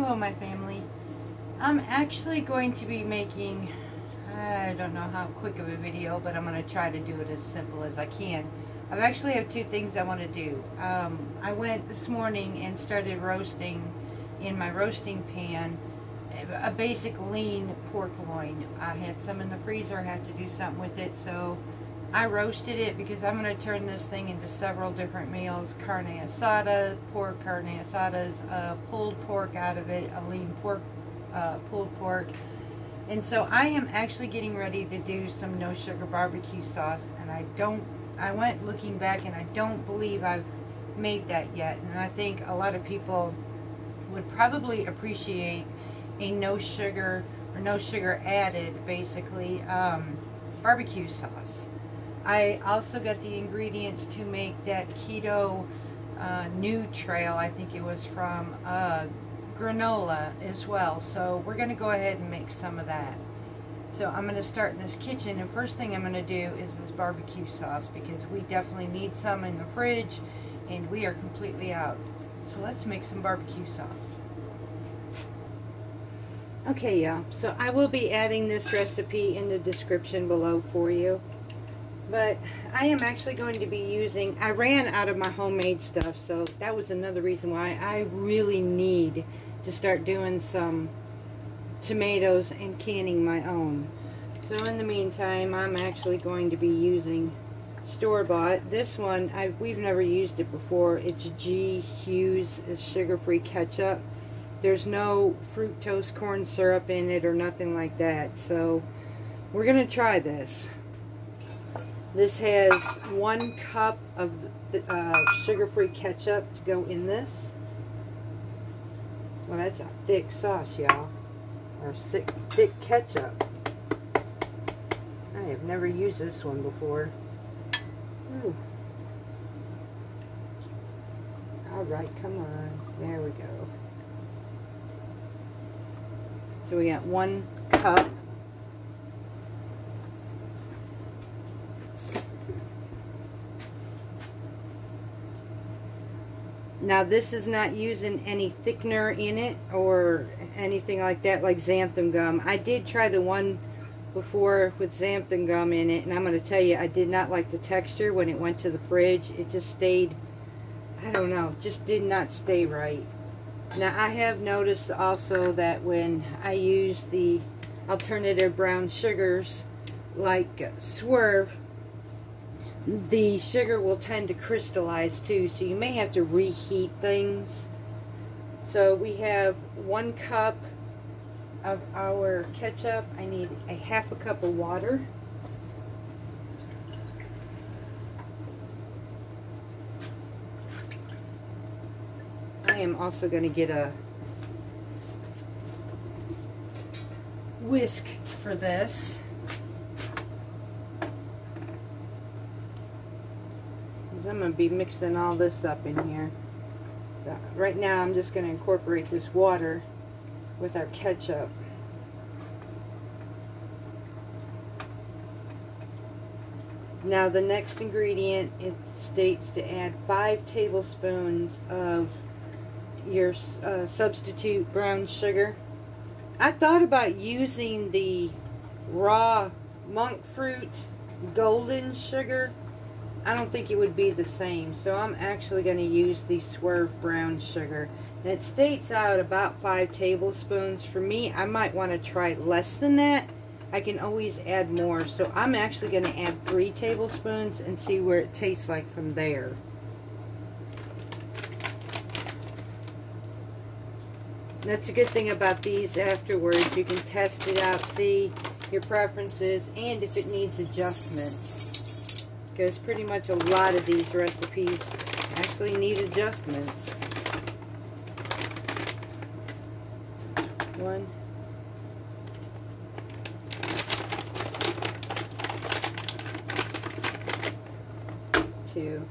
Hello my family. I'm actually going to be making, I don't know how quick of a video, but I'm going to try to do it as simple as I can. I actually have two things I want to do. I went this morning and started roasting in my roasting pan a basic lean pork loin. I had some in the freezer, I had to do something with it, so I roasted it because I'm going to turn this thing into several different meals. Carne asada, pork carne asadas, pulled pork out of it, a lean pork, pulled pork. And so I am actually getting ready to do some no sugar barbecue sauce, and I went looking back and I don't believe I've made that yet. And I think a lot of people would probably appreciate a no sugar or no sugar added, basically, barbecue sauce. I also got the ingredients to make that keto new trail. I think it was from granola as well. So we're going to go ahead and make some of that. So I'm going to start in this kitchen, and first thing I'm going to do is this barbecue sauce, because we definitely need some in the fridge and we are completely out. So let's make some barbecue sauce. Okay, y'all, so I will be adding this recipe in the description below for you. But I am actually going to be using, I ran out of my homemade stuff, so that was another reason why I really need to start doing some tomatoes and canning my own. So in the meantime, I'm actually going to be using store-bought. This one, we've never used it before. It's Ghee sugar-free ketchup. There's no fructose corn syrup in it or nothing like that. So we're going to try this. This has 1 cup of sugar-free ketchup to go in this. Well, that's a thick sauce, y'all. Or thick ketchup. I have never used this one before. Ooh. Alright, come on. There we go. So we got 1 cup. Now this is not using any thickener in it or anything like that, like xanthan gum. I did try the one before with xanthan gum in it, and I'm going to tell you, I did not like the texture when it went to the fridge. It just stayed, I don't know, just did not stay right. Now I have noticed also that when I use the alternative brown sugars like Swerve, the sugar will tend to crystallize too, so you may have to reheat things. So we have 1 cup of our ketchup. I need a half a cup of water. I am also going to get a whisk for this. I'm going to be mixing all this up in here. So right now I'm just going to incorporate this water with our ketchup. Now the next ingredient, it states to add 5 tablespoons of your substitute brown sugar. I thought about using the raw monk fruit golden sugar. I don't think it would be the same, so I'm actually going to use the Swerve brown sugar. And it states out about 5 tablespoons. For me, I might want to try less than that. I can always add more, so I'm actually going to add 3 tablespoons and see where it tastes like from there. That's a good thing about these afterwards. You can test it out, see your preferences, and if it needs adjustments. Because pretty much a lot of these recipes actually need adjustments. 1, 2,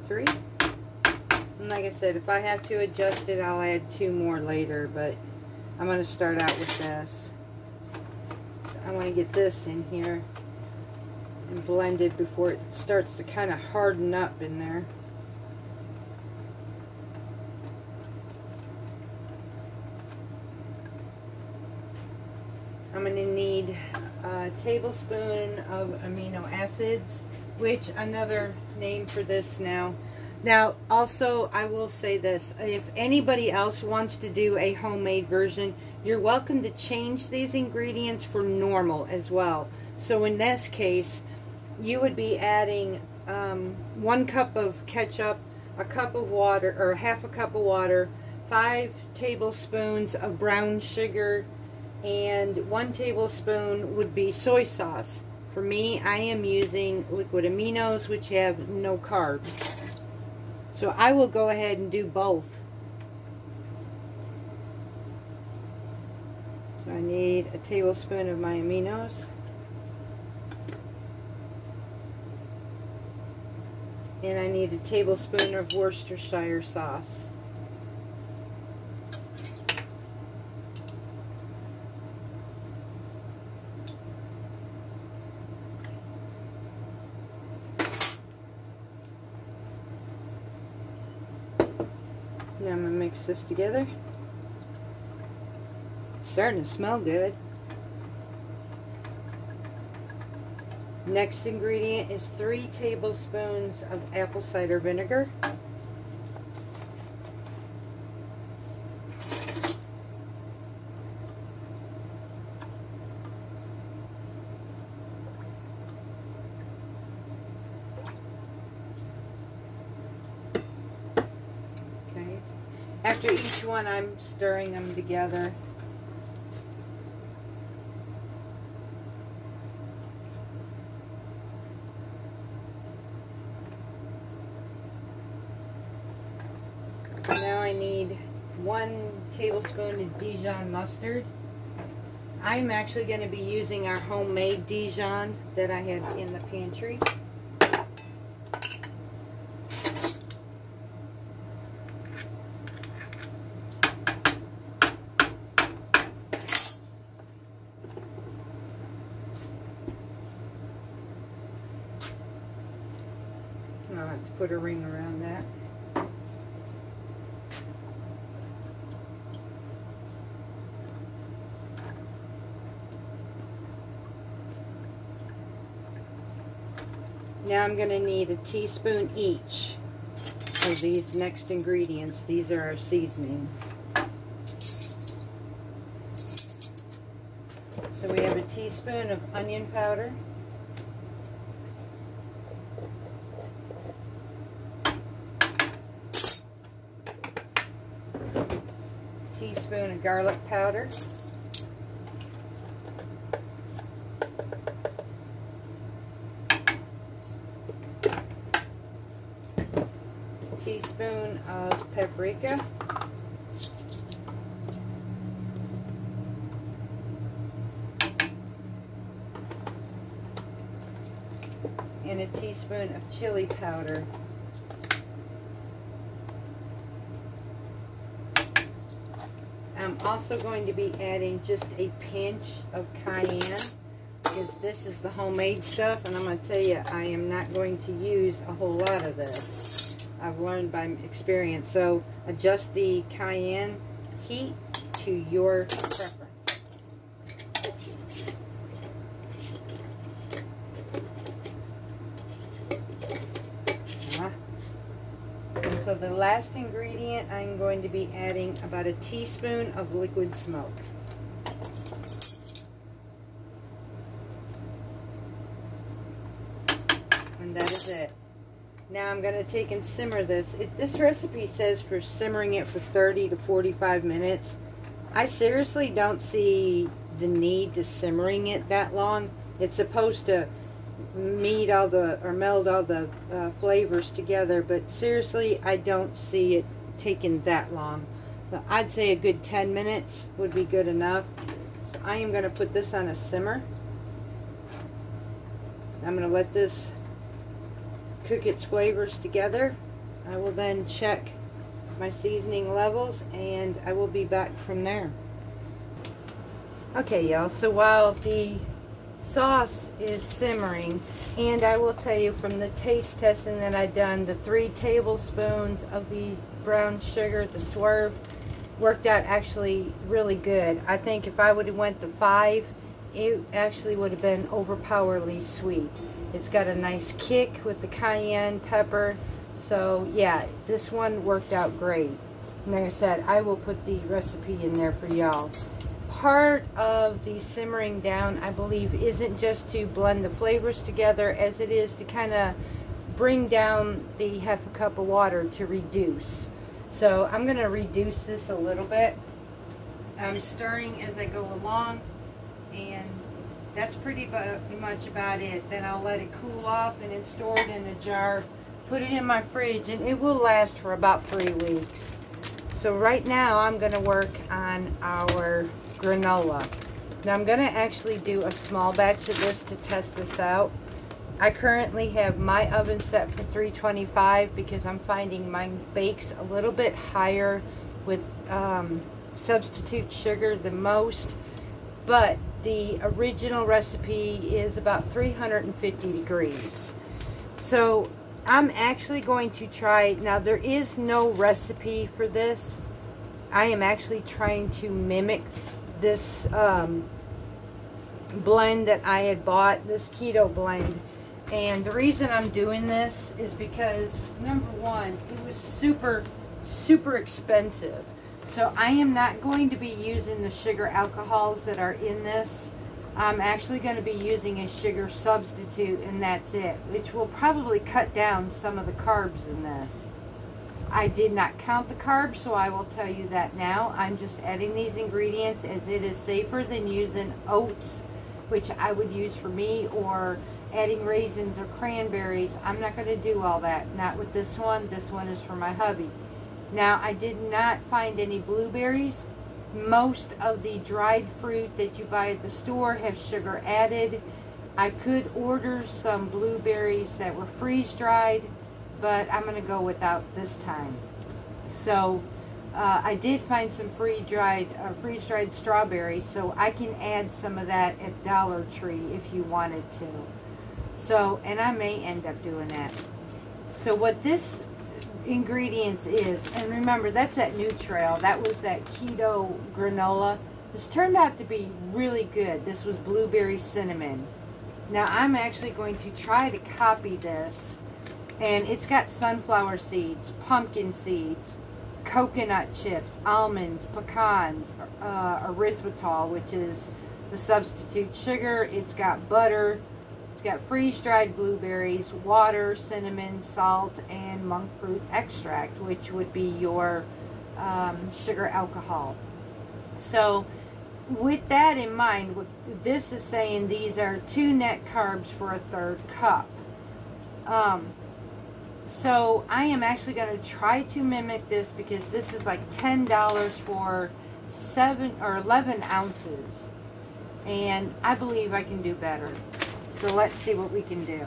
3. And like I said, if I have to adjust it, I'll add 2 more later, but I'm going to start out with this. I want to get this in here. and blended before it starts to kind of harden up in there. I'm going to need a tablespoon of amino acids, which another name for this now. Now, also, I will say this. If anybody else wants to do a homemade version, you're welcome to change these ingredients for normal as well. So in this case, you would be adding 1 cup of ketchup, a cup of water, or half a cup of water, 5 tablespoons of brown sugar, and 1 tablespoon would be soy sauce. For me, I am using liquid aminos, which have no carbs. So I will go ahead and do both. So I need a tablespoon of my aminos. And I need a tablespoon of Worcestershire sauce. Now I'm going to mix this together. It's starting to smell good. Next ingredient is 3 tablespoons of apple cider vinegar. After each one, I'm stirring them together. Now I need 1 tablespoon of Dijon mustard. I'm actually going to be using our homemade Dijon that I had in the pantry. I'll have to put a ring around that. Now I'm going to need a teaspoon each of these next ingredients. These are our seasonings. So we have a teaspoon of onion powder. Teaspoon of garlic powder, teaspoon of paprika, and a teaspoon of chili powder. I'm also going to be adding just a pinch of cayenne, because this is the homemade stuff, and I'm going to tell you, I am not going to use a whole lot of this. I've learned by experience. So adjust the cayenne heat to your preference. So the last ingredient, I'm going to be adding about a teaspoon of liquid smoke. And that is it. Now I'm going to take and simmer this. This recipe says for simmering it for 30 to 45 minutes. I seriously don't see the need to simmering it that long. It's supposed to meld all the flavors together, but seriously, I don't see it taking that long. So I'd say a good 10 minutes would be good enough. So I am going to put this on a simmer. I'm going to let this cook its flavors together. I will then check my seasoning levels, and I will be back from there. Okay, y'all, so while the sauce is simmering, and I will tell you from the taste testing that I've done, the 3 tablespoons of the brown sugar, the swerve, worked out actually really good. I think if I would have went to 5, it actually would have been overpoweringly sweet. It's got a nice kick with the cayenne pepper. So yeah, this one worked out great. And like I said, I will put the recipe in there for y'all. Part of the simmering down, I believe, isn't just to blend the flavors together as it is to kind of bring down the half a cup of water to reduce. So I'm going to reduce this a little bit. I'm stirring as I go along, and that's pretty much about it. Then I'll let it cool off and then store it in a jar, put it in my fridge, and it will last for about 3 weeks. So right now I'm going to work on our granola. Now I'm going to actually do a small batch of this to test this out. I currently have my oven set for 325 because I'm finding mine bakes a little bit higher with substitute sugar than most, but the original recipe is about 350 degrees. So I'm actually going to try, now there is no recipe for this. I am actually trying to mimic this blend that I had bought, this keto blend. And the reason I'm doing this is because, number one, it was super expensive. So I am not going to be using the sugar alcohols that are in this. I'm actually going to be using a sugar substitute, and that's it, which will probably cut down some of the carbs in this. I did not count the carbs, so I will tell you that now. I'm just adding these ingredients as it is safer than using oats, which I would use for me, or adding raisins or cranberries. I'm not going to do all that. Not with this one. This one is for my hubby. Now, I did not find any blueberries. Most of the dried fruit that you buy at the store have sugar added. I could order some blueberries that were freeze-dried, but I'm going to go without this time. So I did find some freeze-dried strawberries, so I can add some of that at Dollar Tree if you wanted to. So, and I may end up doing that. So what this ingredients is, and remember, that's that Nutrail. That was that keto granola. This turned out to be really good. This was blueberry cinnamon. Now I'm actually going to try to copy this, and it's got sunflower seeds, pumpkin seeds, coconut chips, almonds, pecans, erythritol, which is the substitute sugar. It's got butter. It's got freeze-dried blueberries, water, cinnamon, salt, and monk fruit extract, which would be your sugar alcohol. So with that in mind, what this is saying, these are 2 net carbs for a 1/3 cup. So I am actually going to try to mimic this because this is like $10 for 7 or 11 ounces. And I believe I can do better. So let's see what we can do.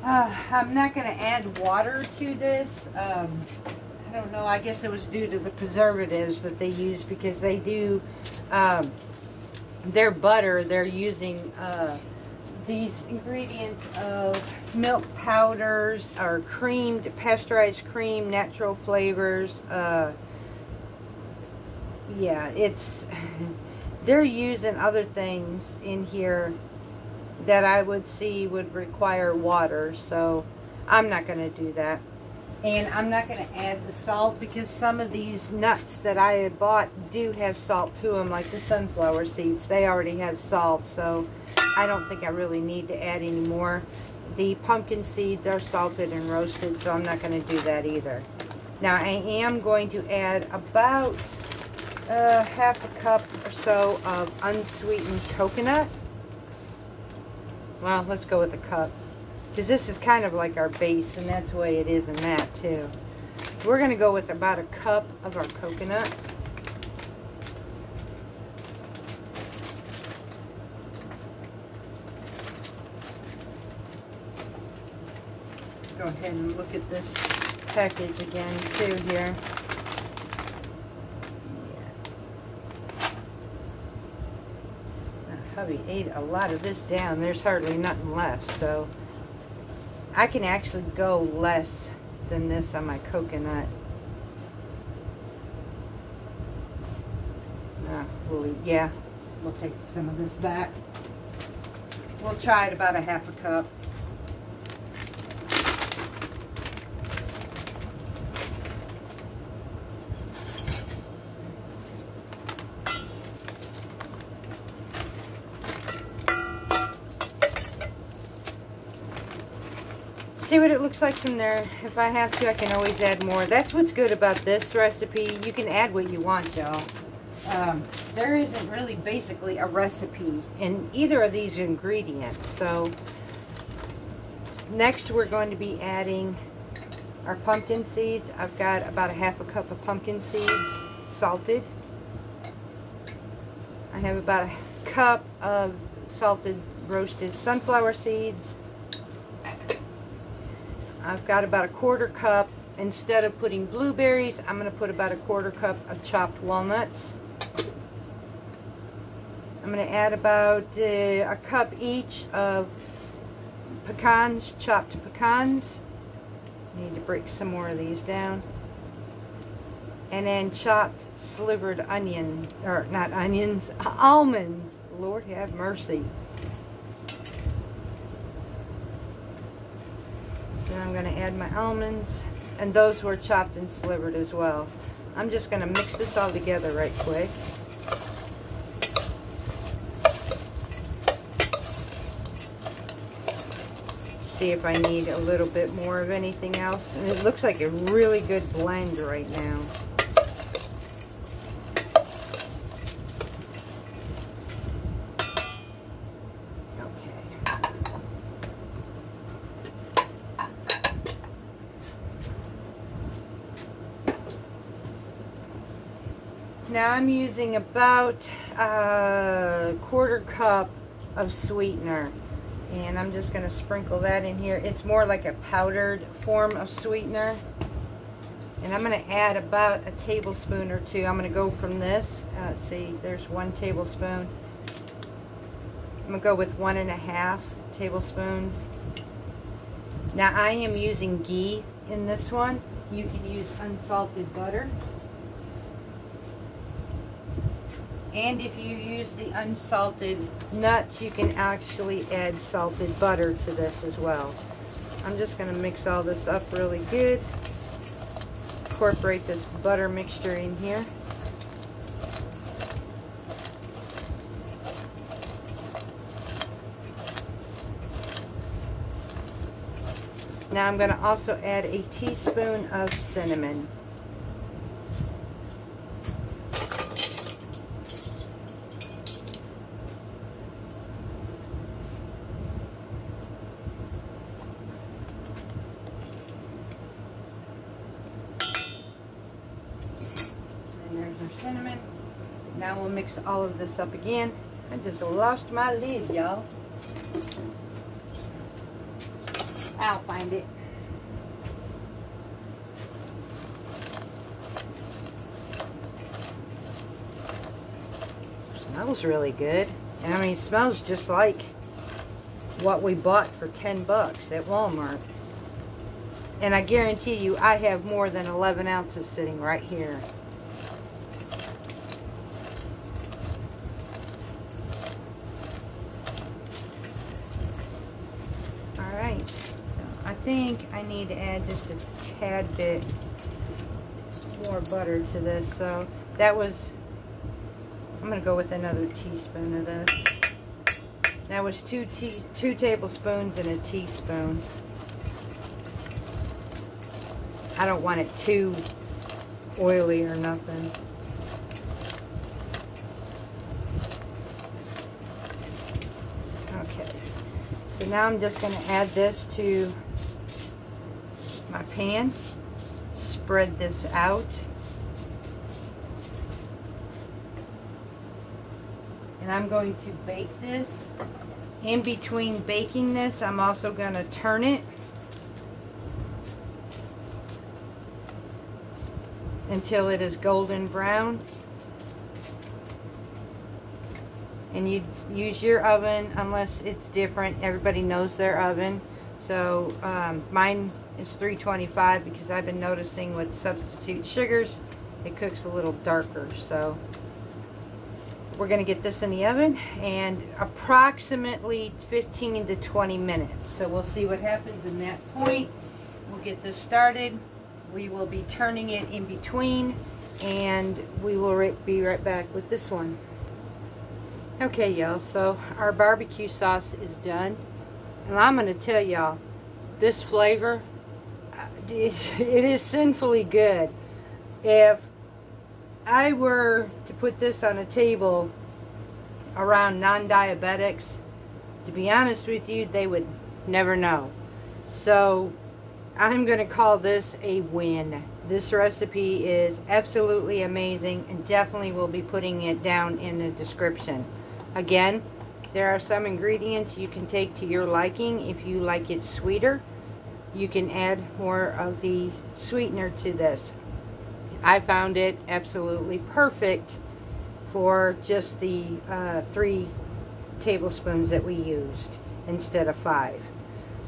I'm not going to add water to this. I don't know. I guess it was due to the preservatives that they use, because they do their butter. They're using these ingredients of milk powders or creamed, pasteurized cream, natural flavors. Yeah, it's they're using other things in here that I would see would require water, so I'm not going to do that. And I'm not going to add the salt because some of these nuts that I had bought do have salt to them, like the sunflower seeds. They already have salt, so I don't think I really need to add any more. The pumpkin seeds are salted and roasted, so I'm not going to do that either. Now I am going to add about half a cup or so of unsweetened coconut. Well, let's go with a cup, because this is kind of like our base, and that's the way it is in that too. We're going to go with about a cup of our coconut. Go ahead and look at this package again too here. hubby ate a lot of this down. There's hardly nothing left, so I can actually go less than this on my coconut. Yeah, we'll take some of this back. We'll try it about a half a cup. See what it looks like from there. If I have to, I can always add more. That's what's good about this recipe. You can add what you want, y'all. There isn't really basically a recipe in either of these ingredients. So next we're going to be adding our pumpkin seeds. I've got about a half a cup of pumpkin seeds, salted. I have about a cup of salted roasted sunflower seeds. I've got about a quarter cup. Instead of putting blueberries, I'm going to put about a quarter cup of chopped walnuts. I'm going to add about a cup each of pecans, chopped pecans. I need to break some more of these down. And then chopped slivered onion, or not onions, almonds. Lord have mercy. Then I'm going to add my almonds, and those were chopped and slivered as well. I'm just going to mix this all together right quick. See if I need a little bit more of anything else. And it looks like a really good blend right now. Now I'm using about a quarter cup of sweetener, and I'm just going to sprinkle that in here. It's more like a powdered form of sweetener, and I'm going to add about a tablespoon or two. I'm going to go from this, let's see, there's 1 tablespoon. I'm going to go with 1.5 tablespoons. Now I am using ghee in this one. You can use unsalted butter. And if you use the unsalted nuts, you can actually add salted butter to this as well. I'm just going to mix all this up really good. Incorporate this butter mixture in here. Now I'm going to also add a teaspoon of cinnamon. Cinnamon. Now we'll mix all of this up again. I just lost my lid, y'all. I'll find it. Smells really good. And I mean, it smells just like what we bought for 10 bucks at Walmart. And I guarantee you, I have more than 11 ounces sitting right here. I think I need to add just a tad bit more butter to this. So that was, I'm going to go with another teaspoon of this. That was 2 tablespoons and a teaspoon. I don't want it too oily or nothing. Okay, so now I'm just going to add this to my pan. Spread this out. And I'm going to bake this. In between baking this, I'm also going to turn it until it is golden brown. and you use your oven unless it's different. Everybody knows their oven. So mine is 325 because I've been noticing with substitute sugars it cooks a little darker. So we're going to get this in the oven and approximately 15 to 20 minutes. So we'll see what happens in that point. We'll get this started. We will be turning it in between, and we will be right back with this one. Okay, y'all, so our barbecue sauce is done. And I'm going to tell y'all, this flavor, it is sinfully good. If I were to put this on a table around non-diabetics, to be honest with you, they would never know. So I'm going to call this a win. This recipe is absolutely amazing, and definitely will be putting it down in the description. Again, there are some ingredients you can take to your liking. If you like it sweeter, you can add more of the sweetener to this. I found it absolutely perfect for just the 3 tablespoons that we used instead of 5.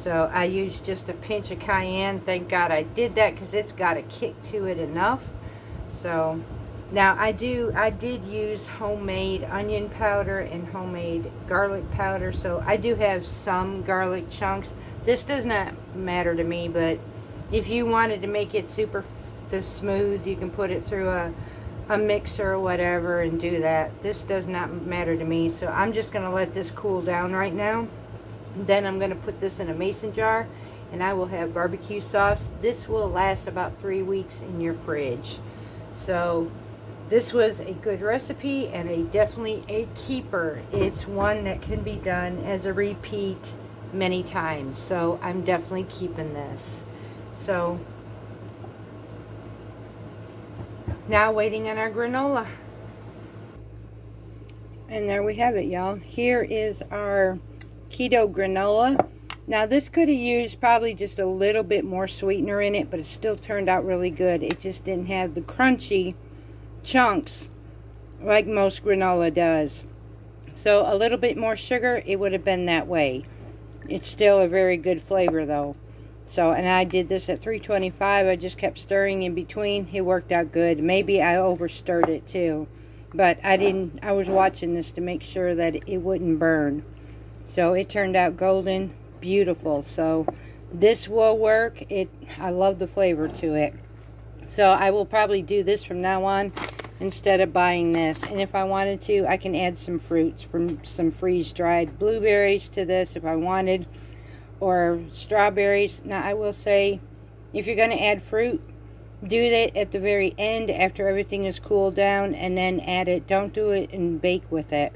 So I used just a pinch of cayenne. Thank God I did that because it's got a kick to it enough. So now I did use homemade onion powder and homemade garlic powder. So I do have some garlic chunks. This does not matter to me, but if you wanted to make it super smooth, you can put it through a mixer or whatever and do that. This does not matter to me. So I'm just going to let this cool down right now. Then I'm going to put this in a mason jar, and I will have barbecue sauce. This will last about 3 weeks in your fridge. So this was a good recipe and definitely a keeper. It's one that can be done as a repeat many times. So I'm definitely keeping this. So now waiting on our granola. And there we have it, y'all. Here is our keto granola. Now this could have used probably just a little bit more sweetener in it, but it still turned out really good. It just didn't have the crunchy chunks like most granola does. So a little bit more sugar, it would have been that way. It's still a very good flavor though. So, and I did this at 325. I just kept stirring in between. It worked out good. Maybe I over stirred it too, but I didn't. I was watching this to make sure that it wouldn't burn. So it turned out golden, beautiful. So this will work. I love the flavor to it. So I will probably do this from now on instead of buying this. And if I wanted to, I can add some fruits, from some freeze-dried blueberries to this if I wanted, or strawberries. Now I will say, if you're going to add fruit, do that at the very end after everything is cooled down, and then add it. Don't do it and bake with it.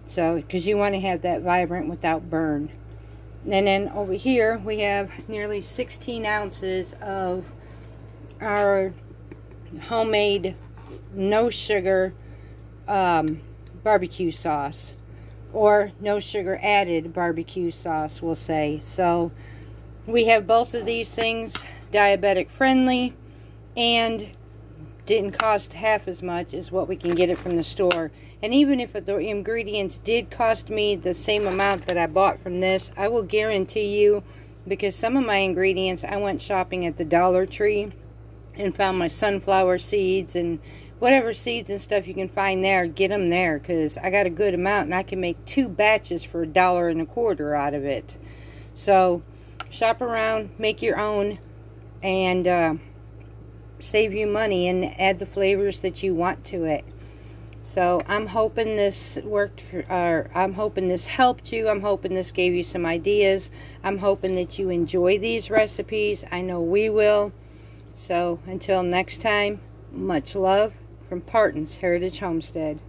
So, because you want to have that vibrant without burn. And then over here we have nearly 16 ounces of our homemade no sugar barbecue sauce, or no sugar added barbecue sauce, we'll say. So we have both of these things, diabetic friendly, and didn't cost half as much as what we can get it from the store. And even if the ingredients did cost me the same amount that I bought from this, I will guarantee you, because some of my ingredients, I went shopping at the Dollar Tree and found my sunflower seeds and whatever seeds and stuff you can find there, get them there, because I got a good amount and I can make 2 batches for $1.25 out of it. So shop around, make your own, and save you money and add the flavors that you want to it. So I'm hoping this worked for, I'm hoping this helped you. I'm hoping this gave you some ideas. I'm hoping that you enjoy these recipes. I know we will. So until next time, much love from Parton's Heritage Homestead.